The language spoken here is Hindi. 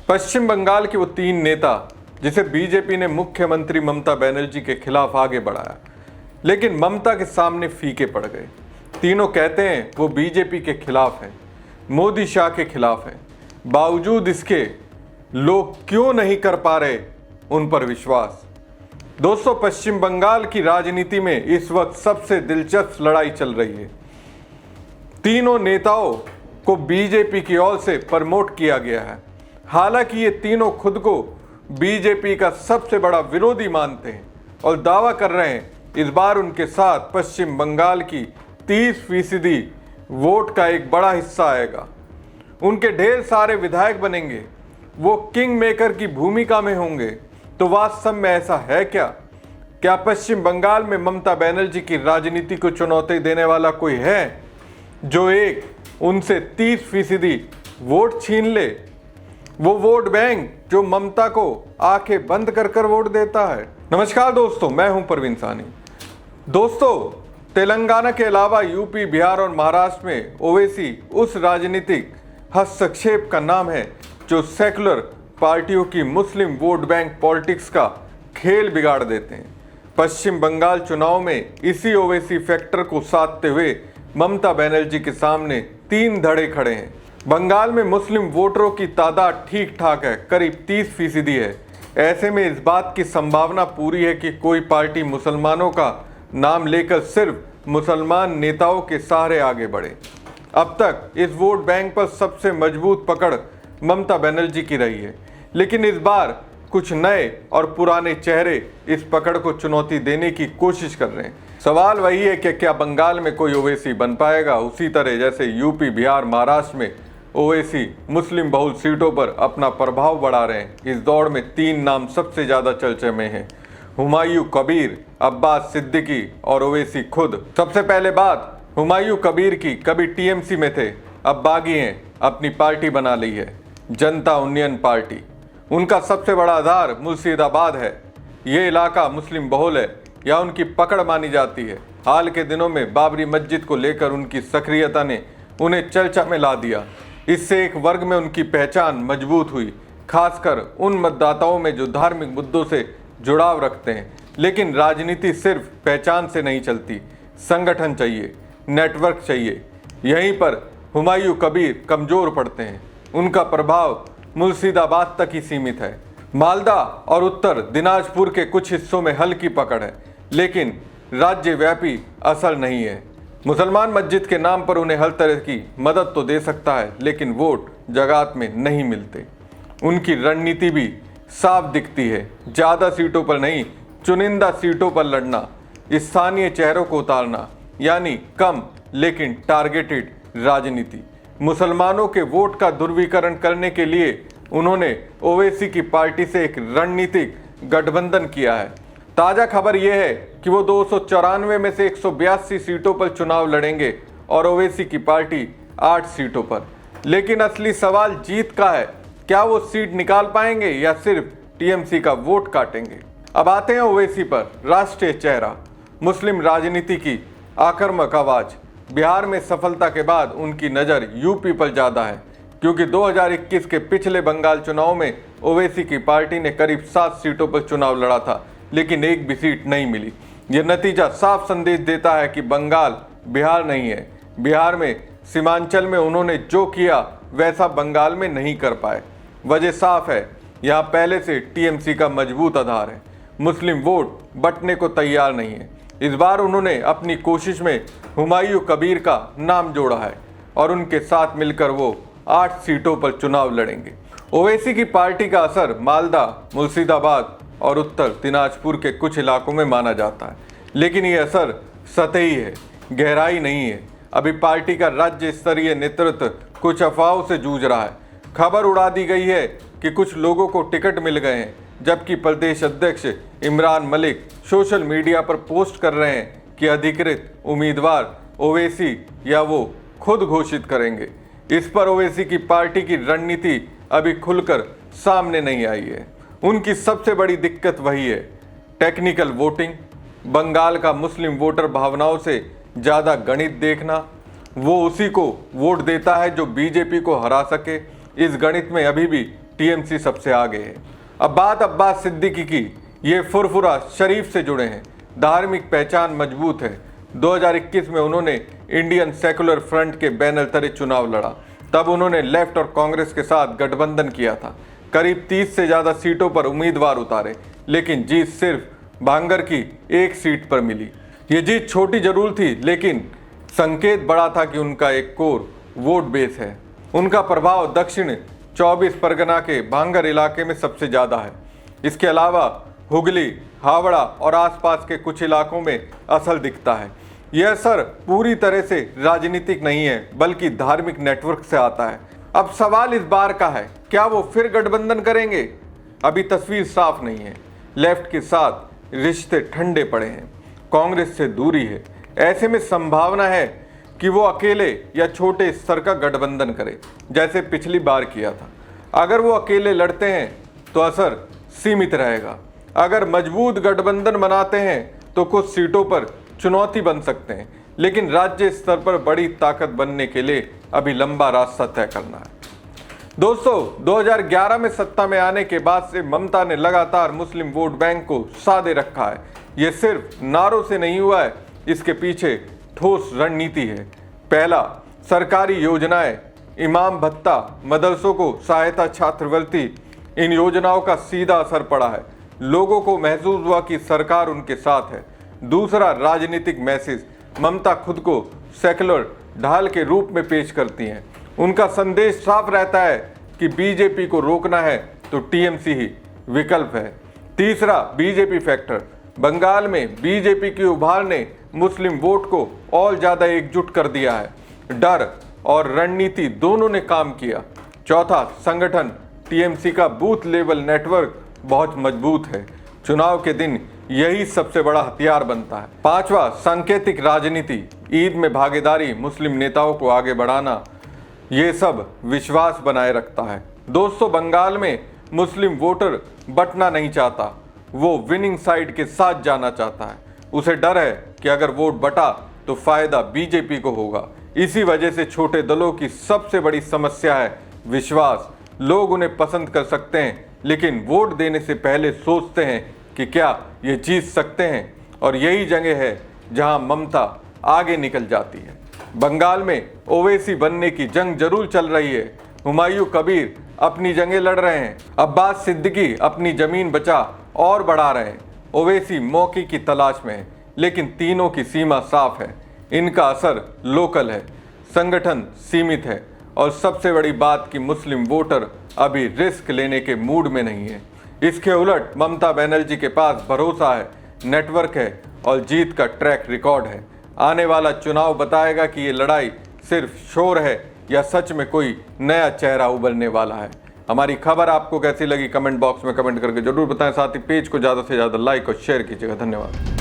पश्चिम बंगाल के वो तीन नेता जिसे बीजेपी ने मुख्यमंत्री ममता बनर्जी के खिलाफ आगे बढ़ाया, लेकिन ममता के सामने फीके पड़ गए। तीनों कहते हैं वो बीजेपी के खिलाफ हैं, मोदी शाह के खिलाफ हैं। बावजूद इसके लोग क्यों नहीं कर पा रहे उन पर विश्वास। दोस्तों, पश्चिम बंगाल की राजनीति में इस वक्त सबसे दिलचस्प लड़ाई चल रही है। तीनों नेताओं को बीजेपी की ओर से प्रमोट किया गया है। हालांकि ये तीनों खुद को बीजेपी का सबसे बड़ा विरोधी मानते हैं और दावा कर रहे हैं इस बार उनके साथ पश्चिम बंगाल की 30% वोट का एक बड़ा हिस्सा आएगा। उनके ढेर सारे विधायक बनेंगे, वो किंग मेकर की भूमिका में होंगे। तो वास्तव में ऐसा है क्या? क्या पश्चिम बंगाल में ममता बनर्जी की राजनीति को चुनौती देने वाला कोई है जो उनसे 30% वोट छीन ले? वो वोट बैंक जो ममता को आंखें बंद कर कर वोट देता है। नमस्कार दोस्तों, मैं हूं परवीन सानी। दोस्तों, तेलंगाना के अलावा यूपी, बिहार और महाराष्ट्र में ओवैसी उस राजनीतिक हस्तक्षेप का नाम है जो सेकुलर पार्टियों की मुस्लिम वोट बैंक पॉलिटिक्स का खेल बिगाड़ देते हैं। पश्चिम बंगाल चुनाव में इसी ओवैसी फैक्टर को साधते हुए ममता बनर्जी के सामने 3 धड़े खड़े हैं। बंगाल में मुस्लिम वोटरों की तादाद ठीक ठाक है, करीब 30% है। ऐसे में इस बात की संभावना पूरी है कि कोई पार्टी मुसलमानों का नाम लेकर सिर्फ मुसलमान नेताओं के सहारे आगे बढ़े। अब तक इस वोट बैंक पर सबसे मजबूत पकड़ ममता बनर्जी की रही है, लेकिन इस बार कुछ नए और पुराने चेहरे इस पकड़ को चुनौती देने की कोशिश कर रहे हैं। सवाल वही है कि क्या बंगाल में कोई ओवैसी बन पाएगा उसी तरह जैसे यूपी, बिहार, महाराष्ट्र में ओवैसी मुस्लिम बहुल सीटों पर अपना प्रभाव बढ़ा रहे हैं। इस दौड़ में 3 नाम सबसे ज्यादा चर्चे में हैं: हुमायूं कबीर, अब्बास सिद्दीकी और ओवैसी खुद। सबसे पहले बात हुमायूं कबीर की। कभी टीएमसी में थे, अब बागी हैं, अपनी पार्टी बना ली है, जनता उन्नयन पार्टी। उनका सबसे बड़ा आधार मुर्शिदाबाद है। ये इलाका मुस्लिम बहुल है या उनकी पकड़ मानी जाती है। हाल के दिनों में बाबरी मस्जिद को लेकर उनकी सक्रियता ने उन्हें चर्चा में ला दिया। इससे एक वर्ग में उनकी पहचान मजबूत हुई, खासकर उन मतदाताओं में जो धार्मिक मुद्दों से जुड़ाव रखते हैं। लेकिन राजनीति सिर्फ पहचान से नहीं चलती, संगठन चाहिए, नेटवर्क चाहिए। यहीं पर हुमायूं कबीर कमजोर पड़ते हैं। उनका प्रभाव मुर्शिदाबाद तक ही सीमित है। मालदा और उत्तर दिनाजपुर के कुछ हिस्सों में हल्की पकड़ है, लेकिन राज्यव्यापी असर नहीं है। मुसलमान मस्जिद के नाम पर उन्हें हर तरह की मदद तो दे सकता है, लेकिन वोट जगात में नहीं मिलते। उनकी रणनीति भी साफ दिखती है, ज़्यादा सीटों पर नहीं, चुनिंदा सीटों पर लड़ना, स्थानीय चेहरों को उतारना, यानी कम लेकिन टारगेटेड राजनीति। मुसलमानों के वोट का ध्रुवीकरण करने के लिए उन्होंने ओवैसी की पार्टी से एक रणनीतिक गठबंधन किया है। ताज़ा खबर यह है कि वो 294 में से 182 सीटों पर चुनाव लड़ेंगे और ओवैसी की पार्टी 8 सीटों पर। लेकिन असली सवाल जीत का है। क्या वो सीट निकाल पाएंगे या सिर्फ टीएमसी का वोट काटेंगे? अब आते हैं ओवैसी पर। राष्ट्रीय चेहरा, मुस्लिम राजनीति की आक्रामक आवाज। बिहार में सफलता के बाद उनकी नज़र यूपी पर ज़्यादा है, क्योंकि 2021 के पिछले बंगाल चुनाव में ओवैसी की पार्टी ने करीब 7 सीटों पर चुनाव लड़ा था, लेकिन एक भी सीट नहीं मिली। यह नतीजा साफ संदेश देता है कि बंगाल बिहार नहीं है। बिहार में सीमांचल में उन्होंने जो किया वैसा बंगाल में नहीं कर पाए। वजह साफ है, यहाँ पहले से टीएमसी का मजबूत आधार है। मुस्लिम वोट बंटने को तैयार नहीं है। इस बार उन्होंने अपनी कोशिश में हुमायूं कबीर का नाम जोड़ा है और उनके साथ मिलकर वो 8 सीटों पर चुनाव लड़ेंगे। ओवैसी की पार्टी का असर मालदा, मुर्शिदाबाद और उत्तर दिनाजपुर के कुछ इलाकों में माना जाता है, लेकिन ये असर सतही है, गहराई नहीं है। अभी पार्टी का राज्य स्तरीय नेतृत्व कुछ अफवाहों से जूझ रहा है। खबर उड़ा दी गई है कि कुछ लोगों को टिकट मिल गए हैं, जबकि प्रदेश अध्यक्ष इमरान मलिक सोशल मीडिया पर पोस्ट कर रहे हैं कि अधिकृत उम्मीदवार ओवैसी या वो खुद घोषित करेंगे। इस पर ओवैसी की पार्टी की रणनीति अभी खुलकर सामने नहीं आई है। उनकी सबसे बड़ी दिक्कत वही है, टेक्निकल वोटिंग। बंगाल का मुस्लिम वोटर भावनाओं से ज़्यादा गणित देखना। वो उसी को वोट देता है जो बीजेपी को हरा सके। इस गणित में अभी भी टीएमसी सबसे आगे है। अब बात अब्बास सिद्दीकी की। ये फुरफुरा शरीफ से जुड़े हैं, धार्मिक पहचान मजबूत है। 2021 में उन्होंने इंडियन सेकुलर फ्रंट के बैनर तले चुनाव लड़ा। तब उन्होंने लेफ्ट और कांग्रेस के साथ गठबंधन किया था। करीब 30 से ज़्यादा सीटों पर उम्मीदवार उतारे, लेकिन जीत सिर्फ भांगर की एक सीट पर मिली। ये जीत छोटी जरूर थी, लेकिन संकेत बड़ा था कि उनका एक कोर वोट बेस है। उनका प्रभाव दक्षिण 24 परगना के भांगर इलाके में सबसे ज़्यादा है। इसके अलावा हुगली, हावड़ा और आसपास के कुछ इलाकों में असर दिखता है। यह असर पूरी तरह से राजनीतिक नहीं है, बल्कि धार्मिक नेटवर्क से आता है। अब सवाल इस बार का है, क्या वो फिर गठबंधन करेंगे? अभी तस्वीर साफ नहीं है। लेफ्ट के साथ रिश्ते ठंडे पड़े हैं, कांग्रेस से दूरी है। ऐसे में संभावना है कि वो अकेले या छोटे स्तर का गठबंधन करे, जैसे पिछली बार किया था। अगर वो अकेले लड़ते हैं तो असर सीमित रहेगा। अगर मजबूत गठबंधन बनाते हैं तो कुछ सीटों पर चुनौती बन सकते हैं, लेकिन राज्य स्तर पर बड़ी ताकत बनने के लिए अभी लंबा रास्ता तय करना है। दोस्तों, 2011 में सत्ता में आने के बाद से ममता ने लगातार मुस्लिम वोट बैंक को साधे रखा है। ये सिर्फ नारों से नहीं हुआ है, इसके पीछे ठोस रणनीति है। पहला, सरकारी योजनाएं, इमाम भत्ता, मदरसों को सहायता, छात्रवृत्ति, इन योजनाओं का सीधा असर पड़ा है। लोगों को महसूस हुआ कि सरकार उनके साथ है। दूसरा, राजनीतिक मैसेज, ममता खुद को सेकुलर ढाल के रूप में पेश करती हैं। उनका संदेश साफ रहता है कि बीजेपी को रोकना है तो टीएमसी ही विकल्प है। तीसरा, बीजेपी फैक्टर, बंगाल में बीजेपी की उभार ने मुस्लिम वोट को और ज़्यादा एकजुट कर दिया है। डर और रणनीति दोनों ने काम किया। चौथा, संगठन, टीएमसी का बूथ लेवल नेटवर्क बहुत मजबूत है। चुनाव के दिन यही सबसे बड़ा हथियार बनता है। पांचवा, सांकेतिक राजनीति, ईद में भागीदारी, मुस्लिम नेताओं को आगे बढ़ाना, ये सब विश्वास बनाए रखता है। दोस्तों, बंगाल में मुस्लिम वोटर बंटना नहीं चाहता, वो विनिंग साइड के साथ जाना चाहता है। उसे डर है कि अगर वोट बटा तो फायदा बीजेपी को होगा। इसी वजह से छोटे दलों की सबसे बड़ी समस्या है विश्वास। लोग उन्हें पसंद कर सकते हैं, लेकिन वोट देने से पहले सोचते हैं कि क्या ये जीत सकते हैं, और यही जगह है जहां ममता आगे निकल जाती है। बंगाल में ओवैसी बनने की जंग जरूर चल रही है। हुमायूं कबीर अपनी जंगें लड़ रहे हैं, अब्बास सिद्दीकी अपनी जमीन बचा और बढ़ा रहे हैं, ओवैसी मौके की तलाश में है, लेकिन तीनों की सीमा साफ है। इनका असर लोकल है, संगठन सीमित है, और सबसे बड़ी बात कि मुस्लिम वोटर अभी रिस्क लेने के मूड में नहीं है। इसके उलट ममता बनर्जी के पास भरोसा है, नेटवर्क है और जीत का ट्रैक रिकॉर्ड है। आने वाला चुनाव बताएगा कि ये लड़ाई सिर्फ शोर है या सच में कोई नया चेहरा उभरने वाला है। हमारी खबर आपको कैसी लगी कमेंट बॉक्स में कमेंट करके जरूर बताएं। साथ ही पेज को ज़्यादा से ज़्यादा लाइक और शेयर कीजिएगा। धन्यवाद।